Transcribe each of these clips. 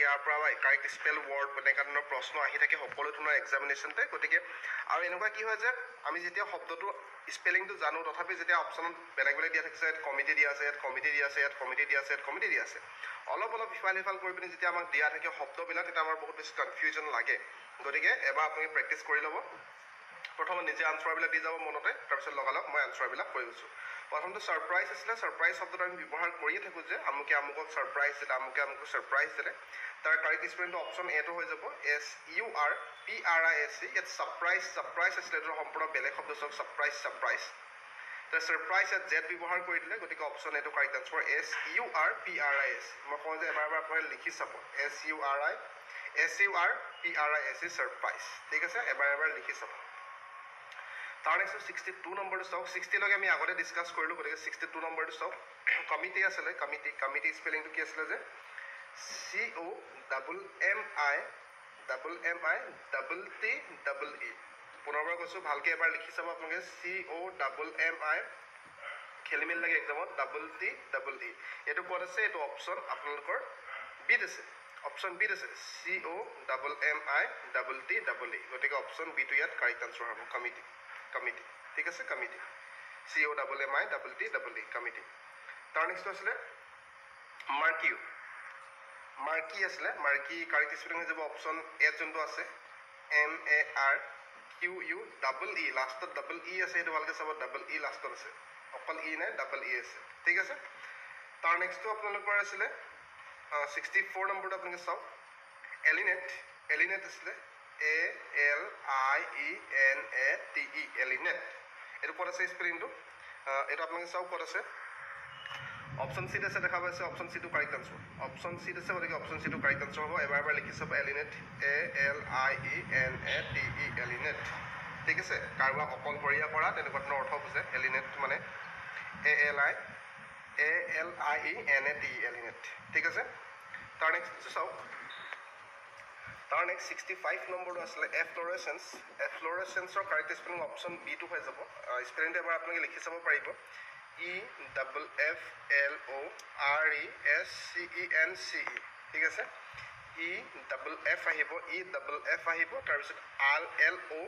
ইয়াৰ পৰা correct spell word এনেকুৱা ধৰণৰ প্ৰশ্ন আহি থাকে সকলো ধৰণৰ এক্সামিনেশ্যনতে গতিকে আৰু এনেকুৱা কি হয় যে আমি যেতিয়া শব্দটো স্পেলিংটো জানো তথাপি যেতিয়া অপশ্যনত বেলেগ বেলেগ দিয়া থাকিছে ইয়াত কমিটি দিয়া আছে ইয়াত কমিটি দিয়া আছে ইয়াত কমিটি দিয়া আছে ইয়াত কমিটি দিয়া আছে অলপ ইফাল সিফাল কৰি পিনি যেতিয়া আমাক দিয়া থাকে শব্দবিলাক তেতিয়া আমাৰ বহুত বেছি কনফিউজন লাগে গতিকে এবাৰ আপুনি প্ৰেক্টিছ কৰি ল'ব প্ৰথমে নিজে আনচাৰবিলাক দি যাব মনতে তাৰপিছত লগালগ মই আনচাৰবিলাক কৈ গৈছোঁ প্ৰথমটো ছাৰপ্ৰাইজ আছিলে ছাৰপ্ৰাইজ শব্দটো আমি ব্যৱহাৰ কৰিয়ে থাকোঁ যে আমুকে আমুকক ছাৰপ্ৰাইজ দিলে আমুকে আমুকক ছাৰপ্ৰাইজ দিলে তাৰ কাৰেক্ট স্পেলিংটো অপশ্যন এটো হৈ যাব SURPRISE ইয়াত ছাৰপ্ৰাইজ আছিলে এইটো সম্পূৰ্ণ বেলেগ শব্দ চাওক ছাৰপ্ৰাইজ তাৰ ছাৰপ্ৰাইজ ইয়াত জেড ব্যৱহাৰ কৰি দিলে গতিকে অপশ্যন এটো কাৰেক্ট আনচাৰ SURPRISE মই কওঁ যে এবাৰ আপোনালোকে লিখি চাব SURPRISE ছাৰপ্ৰাইজ ঠিক আছে এবাৰ লিখি চাব তাৰ নেক্সট 62 নম্বৰটো চাওক 60 লৈকে আমি আগতে ডিছকাছ কৰিলোঁ গতিকে 62 নম্বৰটো চাওক কমিটি আছিলে কমিটি স্পেলিংটো কি আছিলে যে COMMITTEE পুনৰবাৰ কৈছোঁ ভালকৈ এবাৰ লিখি চাব আপোনালোকে COMMI খেলিমেলি লাগে এক্সামত TTE এইটো ক'ত আছে এইটো অপশ্যন আপোনালোকৰ বিত আছে অপশ্যন বিত আছে COMMITTEE গতিকে অপশ্যন বিটো ইয়াত কাৰেক্ট আনচাৰ হ'ব কমিটি ঠিক আছে কমিটি COMMITTEE কমিটি তাৰ নেক্সটটো আছিলে মাৰ্কি আছিলে মাৰ্কি কাৰেক্ট স্পেলিং হৈ যাব অপশ্যন এ যোনটো আছে MARQUE লাষ্টত ডাবল ই আছে সেইটো ভালকৈ চাব ডাবল ই লাষ্টত আছে অকল ই নাই ডাবল ই আছে ঠিক আছে তাৰ নেক্সটটো আপোনালোকৰ আছিলে 64 নম্বৰটো আপোনালোকে চাওক এলিনেট আছিলে ALIENATE এলিনেট এইটো ক'ত আছে স্পেলিংটো এইটো আপোনালোকে চাওক ক'ত আছে অপশ্যন চিত আছে দেখা পাইছে অপশ্যন চিটো কাৰেক্ট আনচাৰ অপশ্যন চিত আছে গতিকে অপশ্যন চিটো কাৰেক্ট আনচাৰ হ'ব এবাৰ লিখি চাব এলিনেট ALIENATE এলিনেট ঠিক আছে কাৰোবাক অকলশৰীয়া কৰা তেনেকুৱা ধৰণৰ অৰ্থ বুজে এলিনেট মানে ALIENATE এলিনেট ঠিক আছে তাৰ নেক্সট চাওক তাৰ নেক্সট 65 নম্বৰটো আছিলে এফ্লৰেচেন্সৰ কাৰেক্ট স্পেলিং অপশ্যন বিটো হৈ যাব স্পেলিংটো এবাৰ আপোনালোকে লিখি চাব পাৰিব EFFLORESCENCE ঠিক আছে EFF আহিব তাৰপিছত RLORE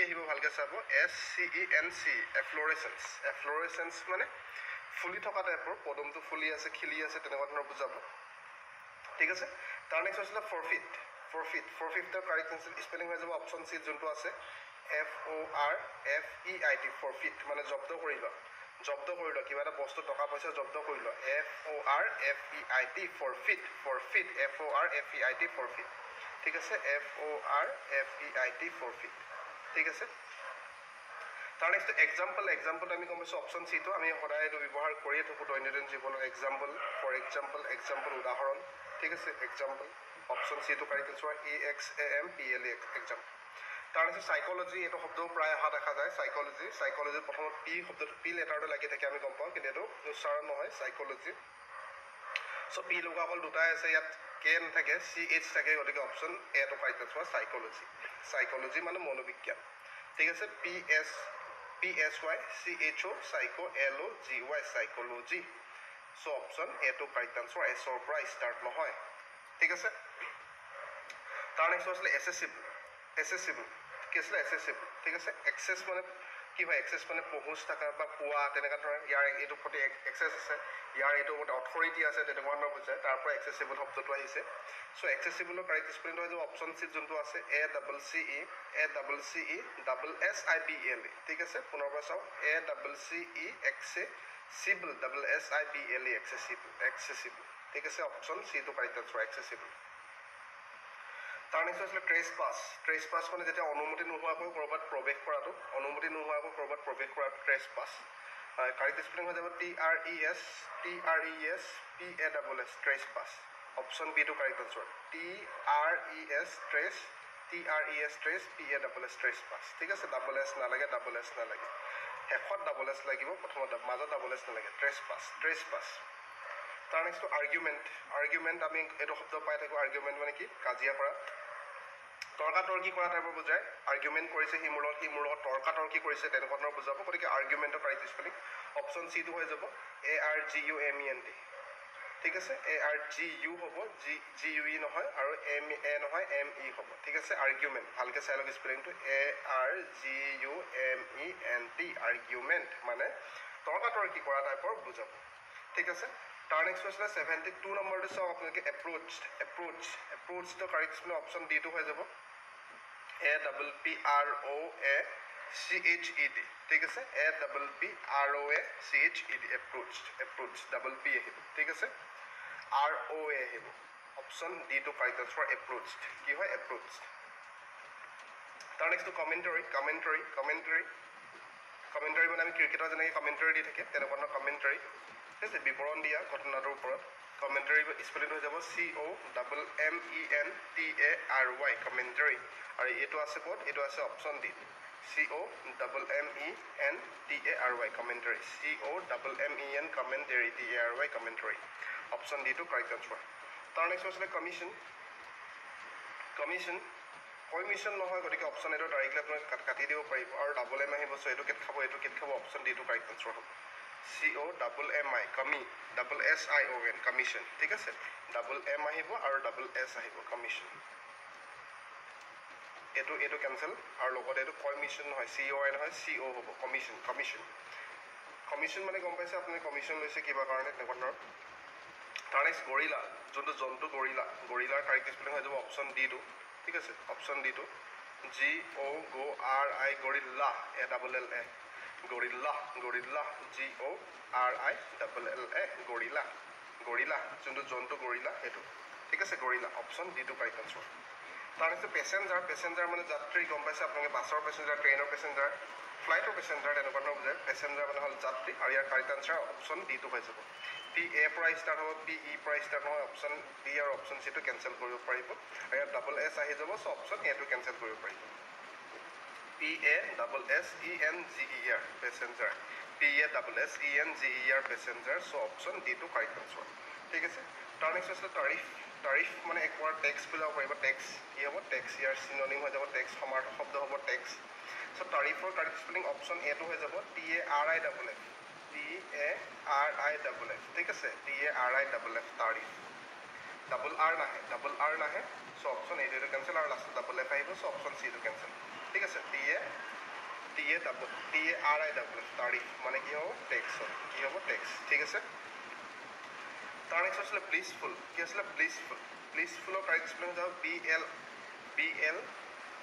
আহিব ভালকৈ চাব SCENCE এফ্লৰেচেন্স মানে ফুলি থকা টাইপৰ পদমটো ফুলি আছে খিলি আছে তেনেকুৱা ধৰণৰ বুজাব ঠিক আছে তাৰ নেক্সট আছিলে ফৰফিটৰ কাৰেক্ট স্পেলিং হৈ যাব অপশ্যন চি যোনটো আছে FORFEIT ফৰফিট মানে জব্দ কৰি লোৱা কিবা এটা বস্তু টকা পইচা জব্দ কৰি লোৱা FORFEIT ফৰফিট ফৰফিট ঠিক আছে FORFEIT ফৰফিট ঠিক আছে তাৰ নেক্সট এক্সাম্পল আমি গম পাইছোঁ অপশ্যন চিটো আমি সদায় এইটো ব্যৱহাৰ কৰিয়ে থাকোঁ দৈনন্দিন জীৱনত এক্সাম্পল উদাহৰণ ঠিক আছে এক্সাম্পল অপশ্যন চিটো কাৰেক্ট আনচাৰ EXAMPLE এক্সাম্পল তাৰ নেক্সট সাইকোলজি এইটো শব্দও প্ৰায় অহা দেখা যায় সাইকোলজি প্ৰথমত পি লেটাৰটো লাগি থাকে আমি গম পাওঁ কিন্তু এইটো উচ্চাৰণ নহয় সাইকোলজি চ' পি লগা অকল দুটাই আছে ইয়াত কে নাথাকে CH থাকে গতিকে অপশ্যন এটো কাৰেক্ট আনচাৰ সাইকোলজি মানে মনোবিজ্ঞান ঠিক আছে PSYCHO সাইকো LOGY সাইকোলজি চ' অপশ্যন এটো কাৰেক্ট আনচাৰ এছৰ পৰা ষ্টাৰ্ট নহয় ঠিক আছে তাৰ নেক্সট আছিলে এচেছিবল কি আছিলে এচেছিবল ঠিক আছে এক্সেছ মানে কি হয় এক্সেছ মানে পহুঁচ থকা বা পোৱা তেনেকুৱা ধৰণৰ ইয়াৰ এইটো প্ৰতি এক্সেছ আছে ইয়াৰ এইটো মতে অথৰিটি আছে তেনেকুৱা ধৰণৰ বুজায় তাৰ পৰা এক্সেছিবল শব্দটো আহিছে চ' এক্সেছিবলৰ কাৰেক্ট স্পেলিংটো হৈ যাব অপশ্যন চিত যোনটো আছে ACCESSIBLE ঠিক আছে পুনৰবাৰ চাওক ACCE এক্সেছিবল এক্সেছিবল ঠিক আছে অপশ্যন চিটো কাৰেক্ট আনচাৰ এক্সেছিবল তাৰ নেক্সট আছিলে ট্ৰেছ পাছ মানে যেতিয়া অনুমতি নোহোৱাকৈ ক'ৰবাত প্ৰৱেশ কৰাটো ট্ৰেছ পাছ কাৰেক্ট স্পেলিং হৈ যাব TRES PASS trespass option বিটো correct answer TRES trespass PASS trespass ঠিক আছে ডাবল এছ নালাগে শেষত ডাবল এছ লাগিব প্ৰথমত মাজত ডাবল এছ নালাগে ট্ৰেছ পাছ তাৰ নেক্সটটো আৰ্গুমেণ্ট আমি এইটো শব্দ পাই থাকোঁ আৰ্গুমেণ্ট মানে কি কাজিয়া কৰা তৰ্কাতৰ্কি কৰা টাইপৰ বুজায় আৰ্গুমেণ্ট কৰিছে সি মোৰ লগত তৰ্কাতৰ্কি কৰিছে তেনেকুৱা ধৰণৰ বুজাব গতিকে আৰ্গুমেণ্টৰ কাৰেক্ট স্পেলিং অপশ্যন চিটো হৈ যাব ARGUMENT ঠিক আছে ARGU হ'ব GUE নহয় আৰু MA নহয় ME হ'ব ঠিক আছে আৰ্গুমেণ্ট ভালকৈ চাই লওক স্পেলিংটো ARGUMENT আৰ্গুমেণ্ট মানে তৰ্কাতৰ্কি কৰা টাইপৰ বুজাব ঠিক আছে তাৰ নেক্সট হৈছিলে 72 নম্বৰটো চাওক আপোনালোকে এপ্ৰোচটো কাৰেক্ট স্পেলিং অপশ্যন ডিটো হৈ যাব APPROACHED ঠিক আছে APPROACHED এপ্ৰোচ ডাবল পি আহিব ঠিক আছে ROA আহিব অপশ্যন ডিটো কাৰেক্ট আনসাৰ এপ্ৰোচ কি হয় এপ্ৰোচ তাৰ নেক্সটটো কমেণ্টাৰী মানে আমি ক্ৰিকেটৰ যেনেকৈ কমেণ্টাৰী দি থাকে তেনেকুৱা ধৰণৰ কমেণ্টাৰী ঠিক আছে বিৱৰণ দিয়া ঘটনাটোৰ ওপৰত কমেণ্টাৰী স্পেলিংটো হৈ যাব COMMENTARY কমেণ্টাৰী আৰু এইটো আছে ক'ত এইটো আছে option D COMMENTARY commentary COMMEN commentary TARY commentary option ডিটো কাৰেক্ট আনসাৰ তাৰ নেক্সট হৈছিলে কমিশ্যন নহয় গতিকে অপশ্যন এইটো ডাইৰেক্টলি আপোনালোকে কাটি দিব পাৰিব আৰু ডাবল এম আহিব চ' এইটো কেট খাব অপশ্যন ডিটো কাৰেক্ট আনসাৰ হ'ব COMMI ডাবল SION কমিশ্যন ঠিক আছে ডাবল এম আহিব আৰু ডাবল এছ আহিব কমিশ্যন এইটো কেঞ্চেল আৰু লগতে এইটো কমিশ্যন নহয় COI নহয় CO হ'ব কমিশ্যন মানে গম পাইছে আপুনি কমিশ্যন লৈছে কিবা কাৰণে তেনেকুৱা ধৰণৰ তাৰ নেক্সট গৰিলা যোনটো জন্তু গৰিলাৰ কাৰেক্ট স্পেলিং হৈ যাব অপশ্যন ডিটো ঠিক আছে অপশ্যন ডিটো GORI gorilla ALLA gorilla GORILLA gorilla যোনটো জন্তু গৰিলা সেইটো ঠিক আছে গৰিলা অপশ্যন ডিটো কাৰেক্ট আনসাৰ তাৰ নেক্সট পেচেঞ্জাৰ মানে যাত্ৰী গম পাইছে আপোনালোকে বাছৰ পেচেঞ্জাৰ ট্ৰেইনৰ পেচেঞ্জাৰ ফ্লাইটৰ পেচেঞ্জাৰ তেনেকুৱা ধৰণৰ বুজায় পেচেঞ্জাৰ মানে হ'ল যাত্ৰী আৰু ইয়াৰ কাৰেক্ট আনসাৰ অপশ্যন ডিটো হৈ যাব PA পৰা ষ্টাৰ্ট হ'ব PE পৰা ষ্টাৰ্ট নহয় অপশ্যন ডি আৰু অপশ্যন চিটো কেঞ্চেল কৰিব পাৰিব আৰু ইয়াত ডাবল এছ আহি যাব চ' অপশ্যন এটো কেঞ্চেল কৰিব পাৰিব PASSENGER পেচেঞ্জাৰ PASSENGER পেচেঞ্জাৰ চ' অপশ্যন ডিটো কাৰেক্ট আনসাৰ ঠিক আছে তাৰ নেক্সট আছিলে তাৰিফ মানে এক ৱাৰ্ড টেক্স বুজাব পাৰিব টেক্স কি হ'ব টেক্স ইয়াৰ চিননিম হৈ যাব টেক্স সমাৰ্থ শব্দ হ'ব টেক্স চ' তাৰিফৰ কাৰেক্ট স্পেলিং অপশ্যন এটো হৈ যাব TARIFF ঠিক আছে TARIFF তাৰিফ ডাবল আৰ নাহে চ' অপশ্যন এইটো কেঞ্চেল আৰু লাষ্টত ডাবল এফ আহিব চ' অপশ্যন চিটো কেঞ্চেল ঠিক আছে TARIFF তাৰিফ মানে কি হ'ব টেক্স ঠিক আছে তাৰ নেক্সট আছিলে ব্লিছফুল ব্লিছফুলৰ কাৰেক্ট স্পেলিং হৈ যাব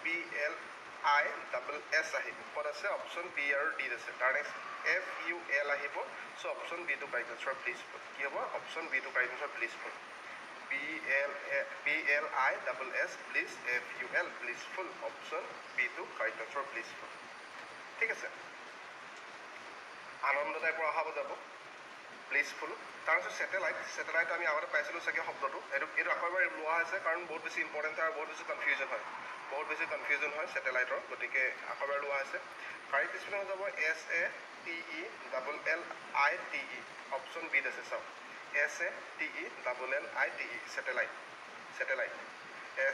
BLISS আহিব ক'ত আছে অপশ্যন বি আৰু ডিত আছে তাৰ নেক্সট FUL আহিব চ' অপশ্যন বিটো কাৰেক্ট আনসাৰ ব্লিছফুল কি হ'ব অপশ্যন বিটো correct answer blissful BLISS bliss FUL blissful option বিটো কাৰেক্ট আনসাৰ ব্লিছফুল ঠিক আছে আনন্দ টাইপৰ অহা যাব ব্লিছফুল তাৰপিছত ছেটেলাইট আমি আগতে পাইছিলোঁ চাগে শব্দটো এইটো আকৌ এবাৰ লোৱা হৈছে কাৰণ বহুত বেছি ইম্পৰ্টেণ্ট আৰু বহুত বেছি কনফিউজন হয় ছেটেলাইটৰ গতিকে আকৌ এবাৰ লোৱা হৈছে কাৰেক্ট স্পেলিং হৈ যাব SATELLITE অপশ্যন বিত আছে চাওক SATELLITE ছেটেলাইট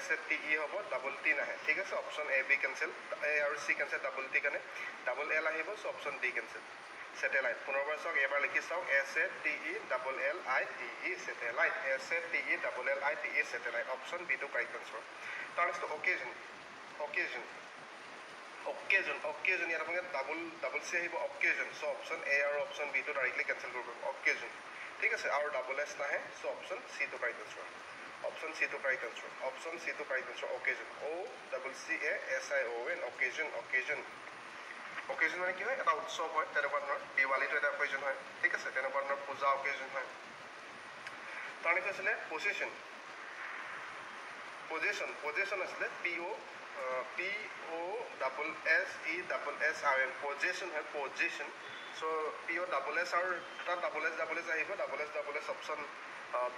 SATE হ'ব ডাবল টি নাহে ঠিক আছে option A B cancel A আৰু C কেঞ্চেল ডাবল টি কাৰণে ডাবল L আহিব চ' অপশ্যন ডি কেঞ্চেল ছেটেলাইট পুনৰবাৰ চাওক এবাৰ লিখি চাওক SATELLITE satellite SATELLITE satellite option বিটো কাৰেক্ট আনসাৰ তাৰ নেক্সট অকেজন ইয়াত আপোনালোকে ডাবল চি আহিব অকেজন চ' অপশ্যন এ আৰু অপশ্যন বিটো ডাইৰেক্টলি কেঞ্চেল কৰিব অকেজন ঠিক আছে আৰু ডাবল এছ নাহে চ' অপশ্যন চিটো কাৰেক্ট আনসাৰ অপশ্যন চিটো correct answer occasion OCCASION occasion মানে কি হয় এটা উৎসৱ হয় তেনেকুৱা ধৰণৰ দিৱালীটো এটা অকেজন হয় ঠিক আছে তেনেকুৱা ধৰণৰ পূজা অকেজন হয় তাৰ নেক্সট আছিলে পজিশ্যন আছিলে POSSESSION পজিশ্যন হয় পজিশ্যন চ' POSS আৰু তাত ডাবল এছ আহিব ডাবল এছ অপশ্যন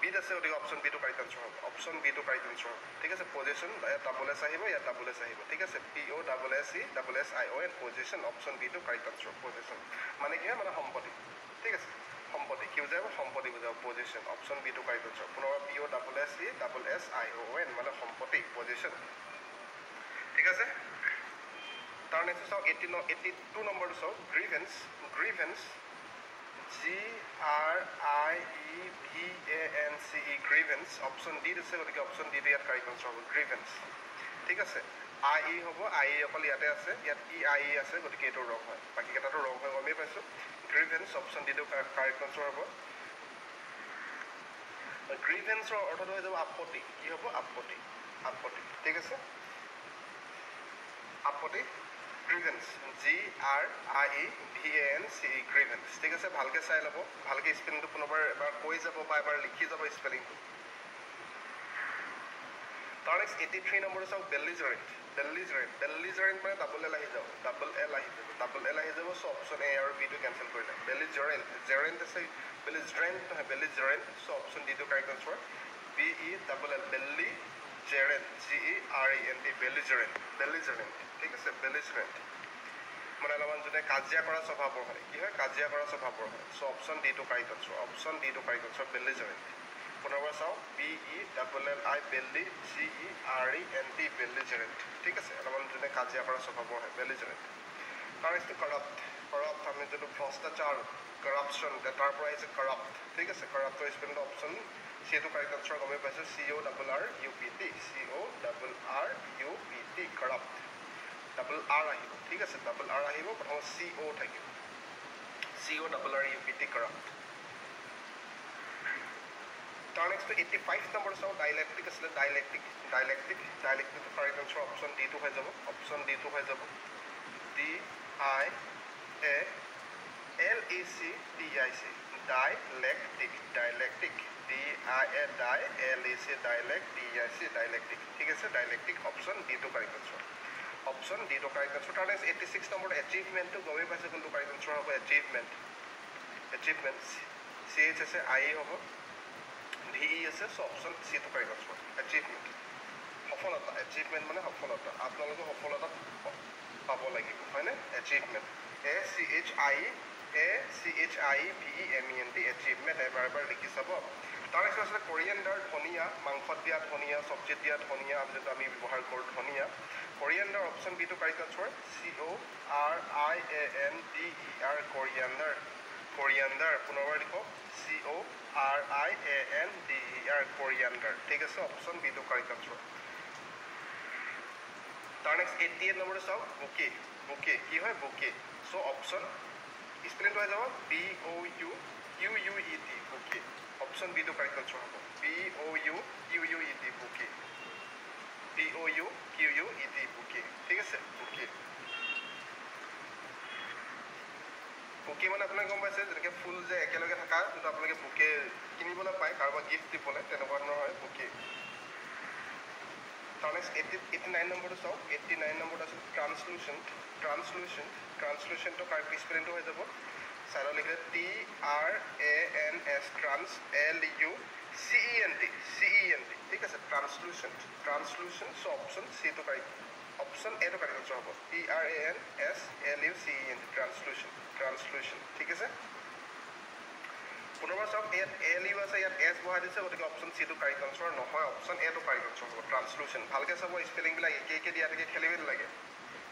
বিত আছে গতিকে অপশ্যন বিটো কাৰেক্ট আনসাৰ হ'ব অপশ্যন বিটো কাৰেক্ট আনসাৰ হ'ব ঠিক আছে পজিশ্যন ইয়াত ডাবল এছ আহিব ইয়াত ডাবল এছ আহিব ঠিক আছে POSSESSION পজিশ্যন অপশ্যন বিটো কাৰেক্ট আনসাৰ পজিশ্যন মানে কি হয় মানে সম্পত্তি ঠিক আছে সম্পত্তি কি বুজাব সম্পত্তি বুজাব পজিশ্যন অপশ্যন বিটো কাৰেক্ট আনসাৰ পুনৰ POSSESSION মানে সম্পত্তি পজিশ্যন ঠিক আছে তাৰ নেক্সট চাওক 82 নম্বৰটো চাওক grievance GRIEVANCE grievance option D দিছে গতিকে অপশ্যন ডি ইয়াত কাৰেক্ট আনচাৰ হ'ব গ্ৰিভেন্স ঠিক আছে আই হ'ব আই অকল ইয়াতে আছে ইয়াত আই আছে গতিকে এইটো ৰং হয় বাকীকেইটাটো ৰং হয় গমেই পাইছোঁ গ্ৰিভেন্স অপশ্যন ডিটো কাৰেক্ট আনচাৰ হ'ব গ্ৰিভেন্সৰ অৰ্থটো হৈ যাব আপত্তি কি হ'ব আপত্তি আপত্তি ঠিক আছে আপত্তি গ্ৰিভেন্স GRIEVANCE গ্ৰিভেন্স ঠিক আছে ভালকৈ চাই ল'ব ভালকৈ স্পেলিংটো পুনৰবাৰ এবাৰ কৈ যাব বা এবাৰ লিখি যাব স্পেলিংটো তাৰ নেক্সট 83 নম্বৰ চাওক বেলিজাৰেণ্ট মানে ডাবল এল আহি যাব ডাবল এল আহি যাব চ' অপশ্যন এ আৰু বিটো কেঞ্চেল কৰিলে জেৰেণ্ট আছে বেলিজাৰেণ্ট নহয় বেলিজাৰেণ্ট চ' অপশ্যন ডিটো কাৰেক্ট আনচাৰ BELL বেলিজাৰেণ্ট GERENT বেলিজাৰেণ্ট ঠিক আছে বেলিজাৰেণ্ট মানে অলপমান যোনে কাজিয়া কৰা স্বভাৱৰ হয় কি হয় কাজিয়া কৰা স্বভাৱৰ হয় চ' অপশ্যন ডিটো কাৰেক্ট আনচাৰ বেলিজাৰেণ্ট পুনৰবাৰ চাওঁ BELLI BELLIGERENT বেলিজাৰেণ্ট ঠিক আছে অলপমান যোনে কাজিয়া কৰা স্বভাৱৰ হয় বেলিজাৰেণ্ট তাৰ নেক্সট কৰাপ্ট আমি যোনটো ভ্ৰষ্টাচাৰ কৰাপশ্যন তাৰ পৰা আহিছে কৰাপ্ট ঠিক আছে কৰাপ্টৰ স্পেলিংটো অপশ্যন সেইটো কাৰেক্ট আনচাৰ গমেই পাইছোঁ CORRUPT কৰাপ্ট ডাবল আৰ আহিব ঠিক আছে ডাবল আৰ আহিব প্ৰথম CO থাকিব CORRUPT কৰাপ্ট তাৰ নেক্সট 85 নম্বৰ চাওঁ ডাইলেক্ট্ৰিক আছিলে ডাইলেক্ট্ৰিক কাৰেক্ট আনচাৰ অপশ্যন ডিটো হৈ যাব DIALECTIC ডাইলেক্ট্ৰিক ডাইলেক্ট্ৰিক ঠিক আছে ডাইলেক্ট্ৰিক অপশ্যন ডিটো কাৰেক্ট আনচাৰ তাৰ নেক্সট 86 নম্বৰ এচিভমেণ্টটো গমেই পাইছে কোনটো কাৰেক্ট আনচাৰ হ'ব এচিভমেণ্ট CH আছে IE হ'ব VE আছে চ' অপশ্যন চিটো কাৰেক্ট আনচাৰ এচিভমেণ্ট সফলতা এচিভমেণ্ট মানে সফলতা আপোনালোকে সফলতা পাব লাগিব হয়নে এচিভমেণ্ট ACHIVEMENT এচিভমেণ্ট এবাৰ লিখি চাব তাৰ নেক্সট আছিলে কৰিয়েণ্ডাৰ ধনিয়া মাংসত দিয়া ধনিয়া চব্জিত দিয়া ধনিয়া যোনটো আমি ব্যৱহাৰ কৰোঁ ধনিয়া কৰিয়েণ্ডাৰ অপশ্যন বিটো কাৰেক্ট আনচাৰ কৰিয়েণ্ডাৰ পুনৰবাৰ লিখক কৰিয়েণ্ডাৰ ঠিক আছে অপশ্যন বিটো কাৰেক্ট আনচাৰ তাৰ নেক্সট 88 নম্বৰ চাওক বুকে কি হয় বুকে চ' অপশ্যন স্পেলিংটো হৈ যাব BOUQUET বুকে অপশ্যন বিটো কাৰেক্ট আনচাৰ হ'ব BOUQUET বুকে ঠিক আছে বুকে মানে আপোনালোকে গম পাইছে যেনেকৈ ফুল যে একেলগে থকা যোনটো আপোনালোকে বুকে কিনিবলৈ পায় কাৰোবাক গিফ্ট দিবলৈ তেনেকুৱা ধৰণৰ হয় বুকে তাৰ নেক্সট 89 নম্বৰটো চাওক 89 নম্বৰটো আছিল ট্ৰান্সলুচেণ্টটো কাৰেক্ট স্পেলিংটো হৈ যাব চাইডত লিখিলে TRANS LUCENT ঠিক আছে ট্ৰান্সলুচেণ্ট চ' অপশ্যন চিটো কাৰেক্ট অপশ্যন এটো কাৰেক্ট আনচাৰ হ'ব TRANSLUCENT ট্ৰান্সলুচেণ্ট ঠিক আছে পুনৰবাৰ চাওক ইয়াত LU আছে ইয়াত S বহাই দিছে গতিকে অপশ্যন চিটো কাৰেক্ট আনচাৰ নহয় অপশ্যন এটো কাৰেক্ট আনচাৰ হ'ব ট্ৰান্সলুচেণ্ট ভালকৈ চাব স্পেলিংবিলাক একে দিয়া থাকে খেলিমেলি লাগে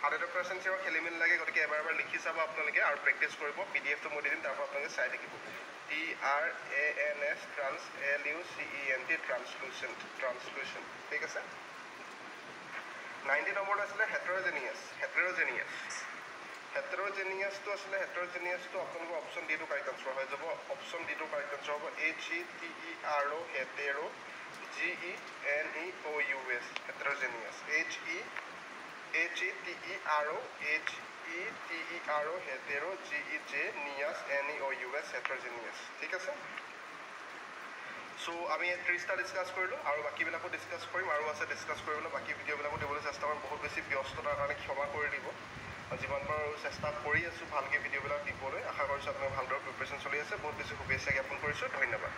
100% খেলিমেলি লাগে গতিকে এবাৰ লিখি চাব আপোনালোকে আৰু প্ৰেক্টিছ কৰিব PDFটো মই দি দিম তাৰপৰা আপোনালোকে চাই থাকিব TRANSLUCENT ট্ৰান্সলুচেণ্ট ঠিক আছে 90 নম্বৰটো আছিলে হেটেৰ'জেনিয়াছটো আছিলে হেটেৰ'জেনিয়াছটো আপোনালোকৰ অপশ্যন ডিটো কাৰেক্ট আনচাৰ হৈ যাব অপশ্যন ডিটো কাৰেক্ট আনচাৰ হ'ব HETERO হেটেৰো GENEOUS হেটেৰ'জেনিয়াছ HETERO হেটেৰো GENEOUS হেটেৰ'জেনিয়াছ ঠিক আছে চ' আমি 30টা ডিছকাছ কৰিলোঁ আৰু বাকীবিলাকো ডিছকাছ কৰিম আৰু আছে ডিছকাছ কৰিবলৈ বাকী ভিডিঅ'বিলাকো দিবলৈ চেষ্টা কৰিম বহুত বেছি ব্যস্ততাৰ কাৰণে ক্ষমা কৰি দিব যিমান পাৰোঁ চেষ্টা কৰি আছোঁ ভালকৈ ভিডিঅ'বিলাক দিবলৈ আশা কৰিছোঁ আপোনাৰ ভালদৰে প্ৰিপেৰেশ্যন চলি আছে বহুত বেছি শুভেচ্ছা জ্ঞাপন কৰিছোঁ ধন্যবাদ